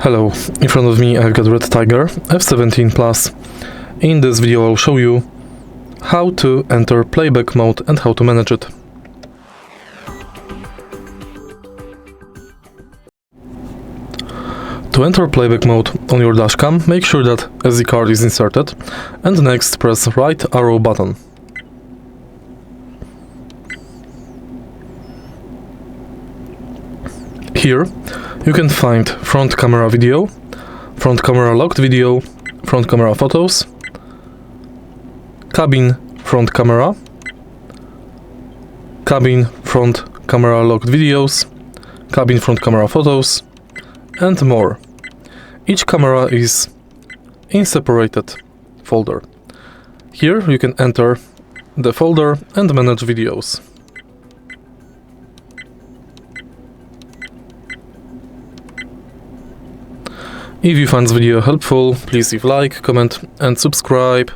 Hello, in front of me I've got REDTIGER F17 PLUS. In this video I'll show you how to enter playback mode and how to manage it. To enter playback mode on your dashcam, make sure that SD card is inserted and next press right arrow button. Here you can find front camera video, front camera locked video, front camera photos, cabin front camera, cabin front camera locked videos, cabin front camera photos, and more. Each camera is in separated folder. Here you can enter the folder and manage videos. If you find this video helpful, please leave like, comment and subscribe.